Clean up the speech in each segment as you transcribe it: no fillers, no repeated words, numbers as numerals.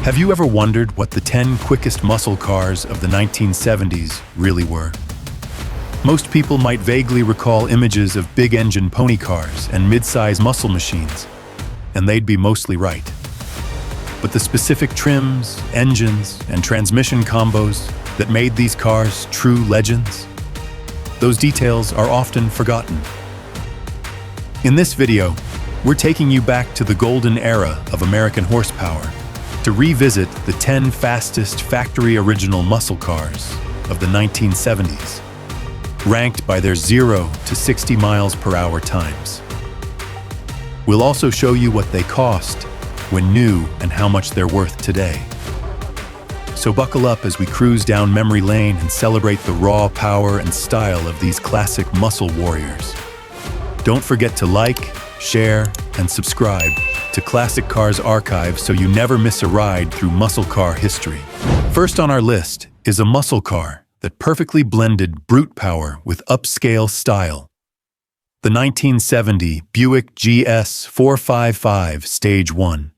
Have you ever wondered what the 10 quickest muscle cars of the 1970s really were? Most people might vaguely recall images of big-engine pony cars and mid-size muscle machines, and they'd be mostly right. But the specific trims, engines, and transmission combos that made these cars true legends, those details are often forgotten. In this video, we're taking you back to the golden era of American horsepower to revisit the 10 fastest factory-original muscle cars of the 1970s, ranked by their 0 to 60 miles per hour times. We'll also show you what they cost when new and how much they're worth today. So buckle up as we cruise down memory lane and celebrate the raw power and style of these classic muscle warriors. Don't forget to like, share, and subscribe to Classic Cars Archive so you never miss a ride through muscle car history. First on our list is a muscle car that perfectly blended brute power with upscale style. The 1970 Buick GS 455 Stage 1.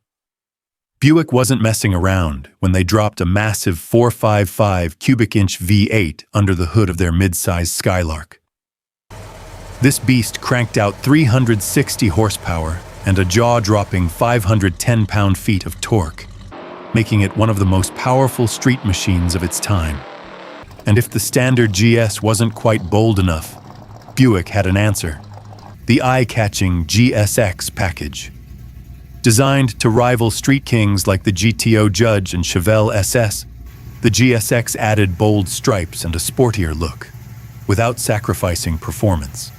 Buick wasn't messing around when they dropped a massive 455 cubic-inch V8 under the hood of their mid-size Skylark. This beast cranked out 360 horsepower and a jaw-dropping 510 pound-feet of torque, making it one of the most powerful street machines of its time. And if the standard GS wasn't quite bold enough, Buick had an answer: the eye-catching GSX package. Designed to rival street kings like the GTO Judge and Chevrolet SS, the GSX added bold stripes and a sportier look, without sacrificing performance.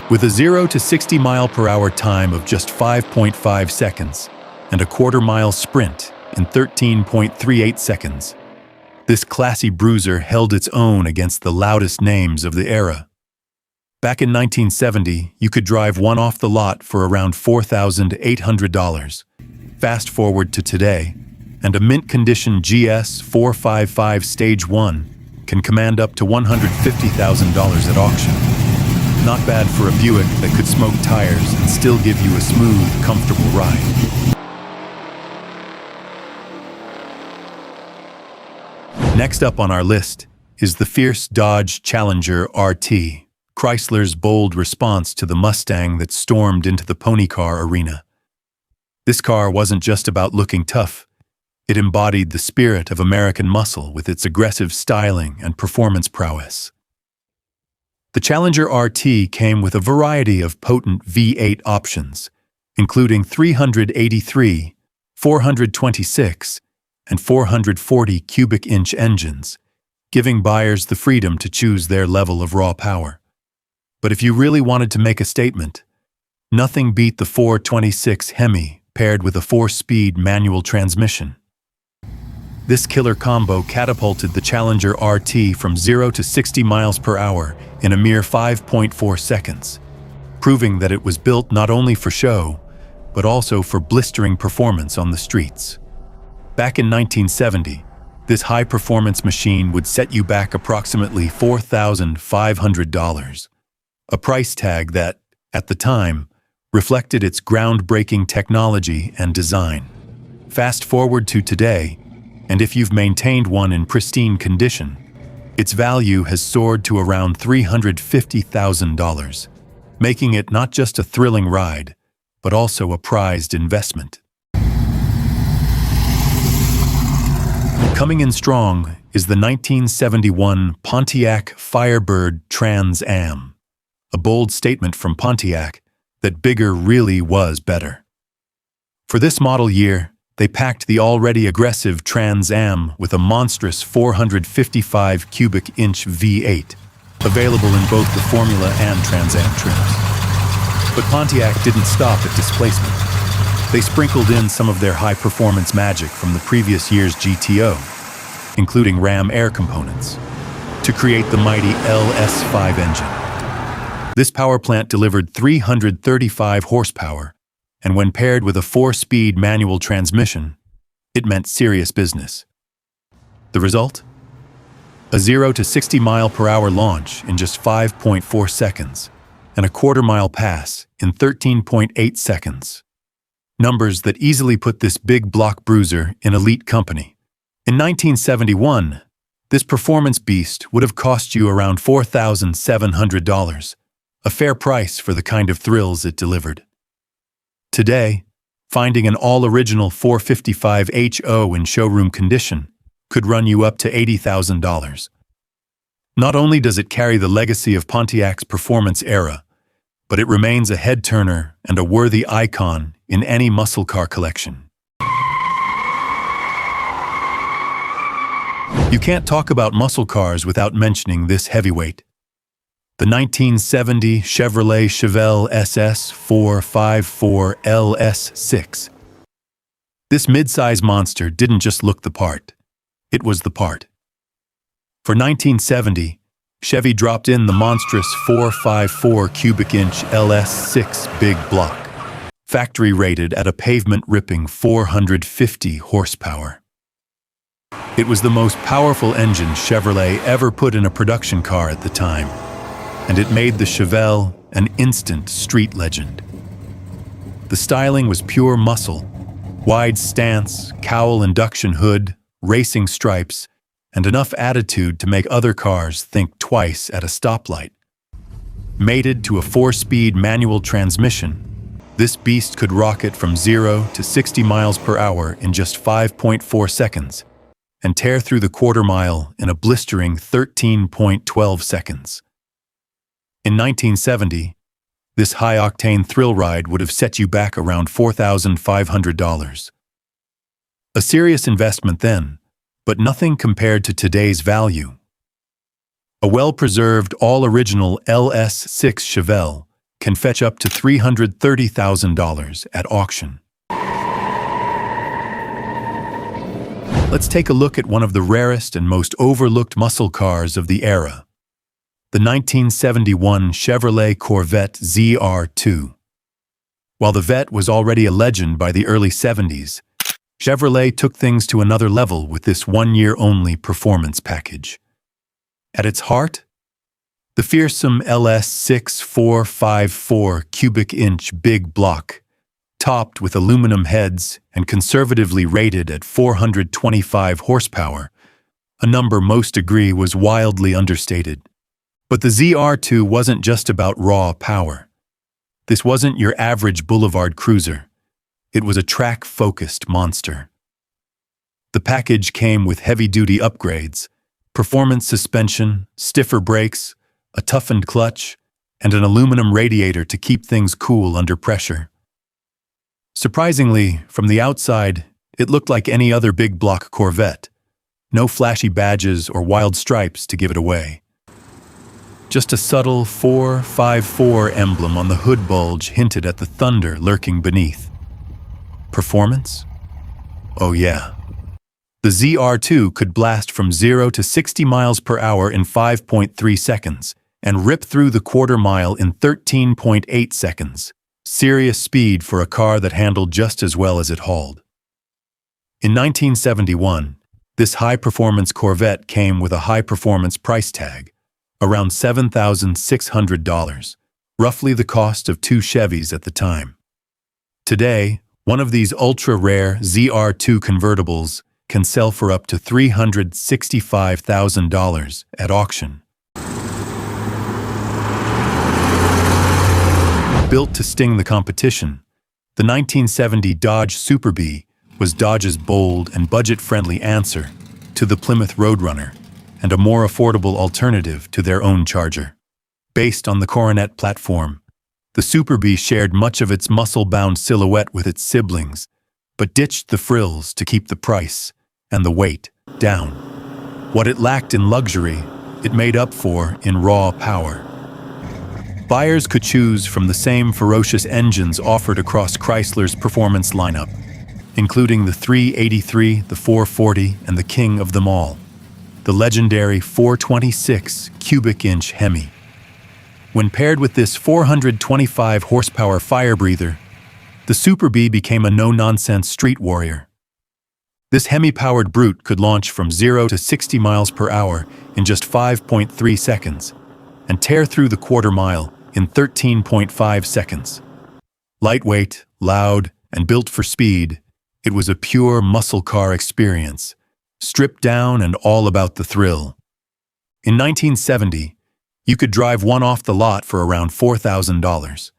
With a 0 to 60 mile per hour time of just 5.5 seconds and a quarter-mile sprint in 13.38 seconds, this classy bruiser held its own against the loudest names of the era. Back in 1970, you could drive one off the lot for around $4,800. Fast forward to today, and a mint-condition GS 455 Stage 1 can command up to $150,000 at auction. Not bad for a Buick that could smoke tires and still give you a smooth, comfortable ride. Next up on our list is the fierce Dodge Challenger RT, Chrysler's bold response to the Mustang that stormed into the pony car arena. This car wasn't just about looking tough. It embodied the spirit of American muscle with its aggressive styling and performance prowess. The Challenger RT came with a variety of potent V8 options, including 383, 426, and 440 cubic-inch engines, giving buyers the freedom to choose their level of raw power. But if you really wanted to make a statement, nothing beat the 426 Hemi paired with a 4-speed manual transmission. This killer combo catapulted the Challenger RT from 0 to 60 miles per hour in a mere 5.4 seconds, proving that it was built not only for show, but also for blistering performance on the streets. Back in 1970, this high-performance machine would set you back approximately $4,500, a price tag that, at the time, reflected its groundbreaking technology and design. Fast forward to today, and if you've maintained one in pristine condition, its value has soared to around $350,000, making it not just a thrilling ride, but also a prized investment. Coming in strong is the 1971 Pontiac Firebird Trans Am, a bold statement from Pontiac that bigger really was better. For this model year, they packed the already aggressive Trans Am with a monstrous 455 cubic-inch V8, available in both the Formula and Trans Am trims. But Pontiac didn't stop at displacement. They sprinkled in some of their high-performance magic from the previous year's GTO, including Ram air components, to create the mighty LS5 engine. This power plant delivered 335 horsepower, and when paired with a 4-speed manual transmission, it meant serious business. The result? A 0 to 60 mile per hour launch in just 5.4 seconds, and a quarter-mile pass in 13.8 seconds. numbers that easily put this big block bruiser in elite company. In 1971, this performance beast would have cost you around $4,700, a fair price for the kind of thrills it delivered. Today, finding an all-original 455 HO in showroom condition could run you up to $80,000. Not only does it carry the legacy of Pontiac's performance era, but it remains a head-turner and a worthy icon in any muscle car collection. You can't talk about muscle cars without mentioning this heavyweight. The 1970 Chevrolet Chevelle SS 454 LS6. This mid-size monster didn't just look the part, it was the part. For 1970, Chevy dropped in the monstrous 454 cubic inch LS6 big block, factory rated at a pavement-ripping 450 horsepower. It was the most powerful engine Chevrolet ever put in a production car at the time, and it made the Chevelle an instant street legend. The styling was pure muscle, wide stance, cowl induction hood, racing stripes, and enough attitude to make other cars think twice at a stoplight. Mated to a 4-speed manual transmission, this beast could rocket from 0 to 60 miles per hour in just 5.4 seconds and tear through the quarter mile in a blistering 13.12 seconds. In 1970, this high-octane thrill ride would have set you back around $4,500. A serious investment then, but nothing compared to today's value. A well-preserved, all-original LS6 Chevelle can fetch up to $330,000 at auction. Let's take a look at one of the rarest and most overlooked muscle cars of the era, the 1971 Chevrolet Corvette ZR2. While the Vet was already a legend by the early 70s, Chevrolet took things to another level with this one-year-only performance package. At its heart, the fearsome LS6 454 cubic inch big block, topped with aluminum heads and conservatively rated at 425 horsepower, a number most agree was wildly understated. But the ZR2 wasn't just about raw power. This wasn't your average boulevard cruiser. It was a track-focused monster. The package came with heavy-duty upgrades, performance suspension, stiffer brakes, a toughened clutch, and an aluminum radiator to keep things cool under pressure. Surprisingly, from the outside, it looked like any other big block Corvette. No flashy badges or wild stripes to give it away. Just a subtle 454 emblem on the hood bulge hinted at the thunder lurking beneath. Performance? Oh yeah. The ZR2 could blast from 0 to 60 miles per hour in 5.3 seconds and rip through the quarter mile in 13.8 seconds. Serious speed for a car that handled just as well as it hauled. In 1971, this high-performance Corvette came with a high-performance price tag, around $7,600, roughly the cost of 2 Chevys at the time. Today, one of these ultra-rare ZR2 convertibles can sell for up to $365,000 at auction. Built to sting the competition, the 1970 Dodge Super Bee was Dodge's bold and budget-friendly answer to the Plymouth Roadrunner and a more affordable alternative to their own Charger. Based on the Coronet platform, the Super Bee shared much of its muscle-bound silhouette with its siblings, but ditched the frills to keep the price and the weight down. What it lacked in luxury, it made up for in raw power. Buyers could choose from the same ferocious engines offered across Chrysler's performance lineup, including the 383, the 440, and the king of them all, the legendary 426 cubic inch Hemi. When paired with this 425 horsepower fire breather, the Super Bee became a no-nonsense street warrior. This Hemi-powered brute could launch from 0 to 60 miles per hour in just 5.3 seconds and tear through the quarter mile in 13.5 seconds. Lightweight, loud, and built for speed, it was a pure muscle car experience, stripped down and all about the thrill. In 1970, you could drive one off the lot for around $4,000.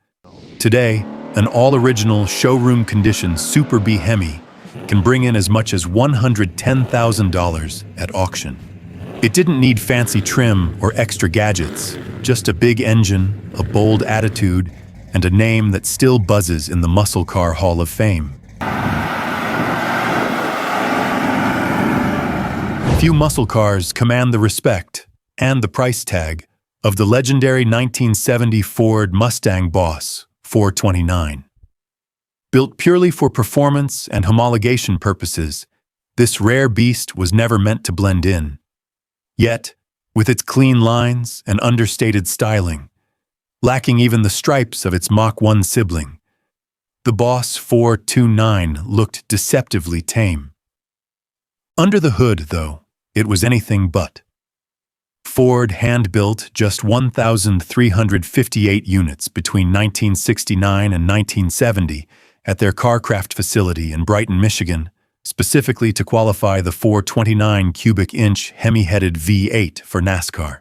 Today, an all-original showroom condition Super B Hemi can bring in as much as $110,000 at auction. It didn't need fancy trim or extra gadgets, just a big engine, a bold attitude, and a name that still buzzes in the Muscle Car Hall of Fame. Few muscle cars command the respect and the price tag of the legendary 1970 Ford Mustang Boss 429. Built purely for performance and homologation purposes, this rare beast was never meant to blend in. Yet, with its clean lines and understated styling, lacking even the stripes of its Mach 1 sibling, the Boss 429 looked deceptively tame. Under the hood, though, it was anything but. Ford hand-built just 1,358 units between 1969 and 1970 at their Carcraft facility in Brighton, Michigan, specifically to qualify the 429 cubic inch Hemi-headed V8 for NASCAR.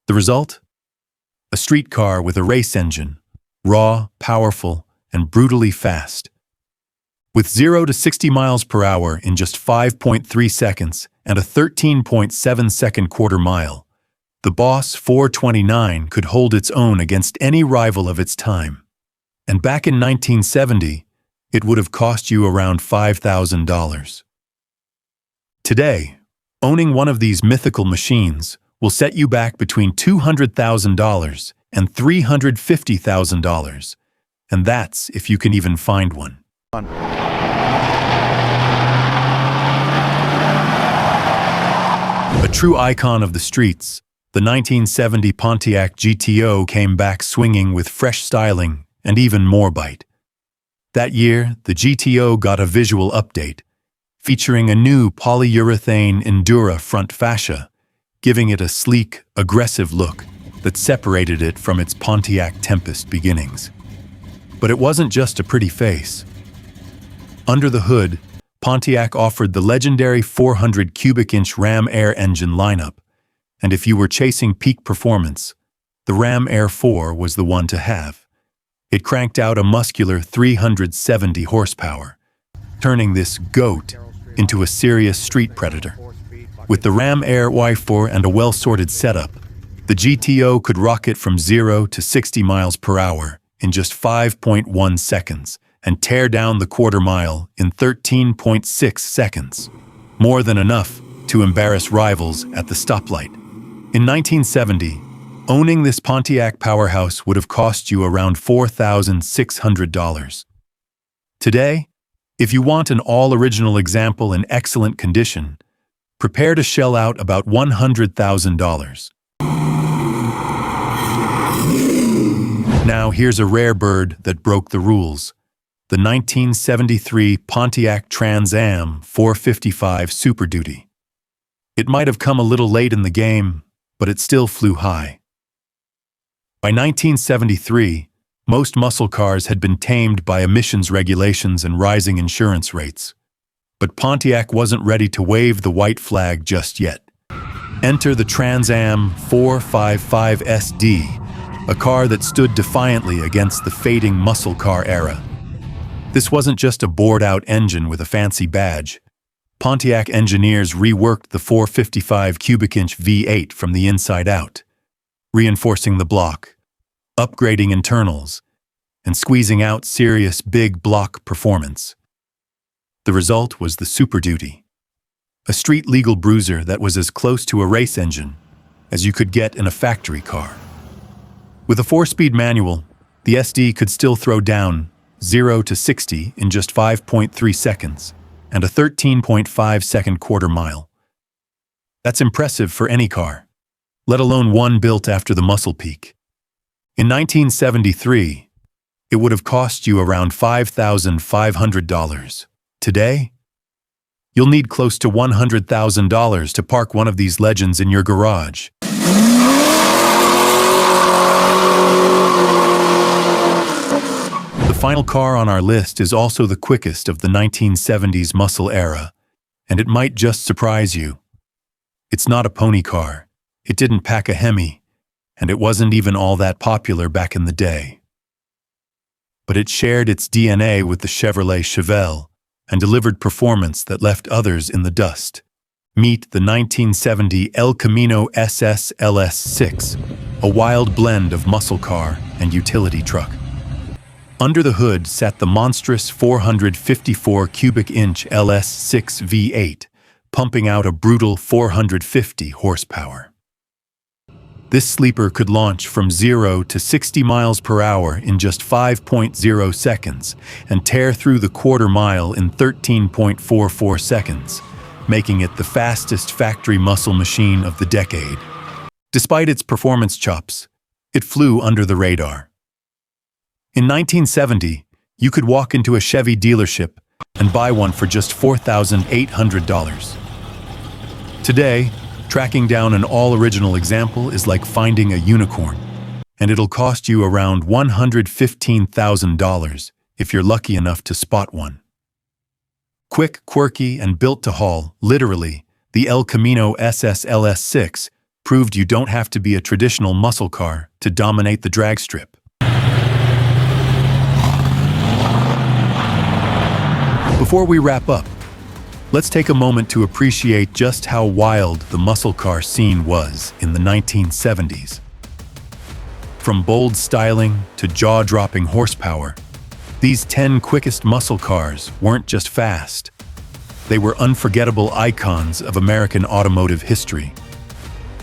The result? A street car with a race engine, raw, powerful, and brutally fast. With 0 to 60 miles per hour in just 5.3 seconds and a 13.7-second quarter mile, the Boss 429 could hold its own against any rival of its time. And back in 1970, it would have cost you around $5,000. Today, owning one of these mythical machines will set you back between $200,000 and $350,000, and that's if you can even find one. A true icon of the streets, the 1970 Pontiac GTO came back swinging with fresh styling and even more bite. That year, the GTO got a visual update, featuring a new polyurethane Endura front fascia, giving it a sleek, aggressive look that separated it from its Pontiac Tempest beginnings. But it wasn't just a pretty face. Under the hood, Pontiac offered the legendary 400 cubic inch Ram Air engine lineup, and if you were chasing peak performance, the Ram Air 4 was the one to have. It cranked out a muscular 370 horsepower, turning this GOAT into a serious street predator. With the Ram Air Y4 and a well-sorted setup, the GTO could rocket from 0 to 60 miles per hour in just 5.1 seconds and tear down the quarter mile in 13.6 seconds, more than enough to embarrass rivals at the stoplight. In 1970, owning this Pontiac powerhouse would have cost you around $4,600. Today, if you want an all-original example in excellent condition, prepare to shell out about $100,000. Now here's a rare bird that broke the rules. The 1973 Pontiac Trans Am 455 Super Duty. It might have come a little late in the game, but it still flew high. By 1973, most muscle cars had been tamed by emissions regulations and rising insurance rates. But Pontiac wasn't ready to wave the white flag just yet. Enter the Trans Am 455 SD, a car that stood defiantly against the fading muscle car era. This wasn't just a bored-out engine with a fancy badge. Pontiac engineers reworked the 455 cubic inch V8 from the inside out, reinforcing the block, upgrading internals, and squeezing out serious big block performance. The result was the Super Duty, a street-legal bruiser that was as close to a race engine as you could get in a factory car. With a 4-speed manual, the SD could still throw down 0 to 60 in just 5.3 seconds and a 13.5-second quarter mile. That's impressive for any car, let alone one built after the muscle peak. In 1973, it would have cost you around $5,500. Today, you'll need close to $100,000 to park one of these legends in your garage. The final car on our list is also the quickest of the 1970s muscle era, and it might just surprise you. It's not a pony car, it didn't pack a Hemi, and it wasn't even all that popular back in the day. But it shared its DNA with the Chevrolet Chevelle and delivered performance that left others in the dust. Meet the 1970 Camino SS LS6, a wild blend of muscle car and utility truck. Under the hood sat the monstrous 454 cubic inch LS6 V8, pumping out a brutal 450 horsepower. This sleeper could launch from 0 to 60 miles per hour in just 5.0 seconds and tear through the quarter mile in 13.44 seconds, making it the fastest factory muscle machine of the decade. Despite its performance chops, it flew under the radar. In 1970, you could walk into a Chevy dealership and buy one for just $4,800. Today, tracking down an all-original example is like finding a unicorn, and it'll cost you around $115,000 if you're lucky enough to spot one. Quick, quirky, and built to haul, literally, the Camino SS LS6 proved you don't have to be a traditional muscle car to dominate the drag strip. Before we wrap up, let's take a moment to appreciate just how wild the muscle car scene was in the 1970s. From bold styling to jaw-dropping horsepower, these 10 quickest muscle cars weren't just fast. They were unforgettable icons of American automotive history.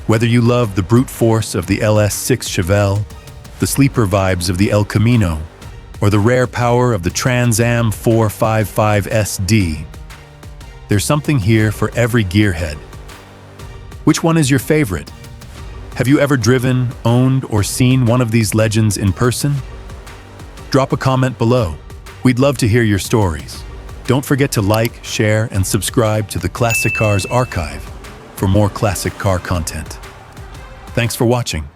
Whether you love the brute force of the LS6 Chevelle, the sleeper vibes of the El Camino, or the rare power of the Trans Am 455 SD, there's something here for every gearhead. Which one is your favorite? Have you ever driven, owned, or seen one of these legends in person? Drop a comment below. We'd love to hear your stories. Don't forget to like, share, and subscribe to the Classic Cars Archive for more classic car content. Thanks for watching.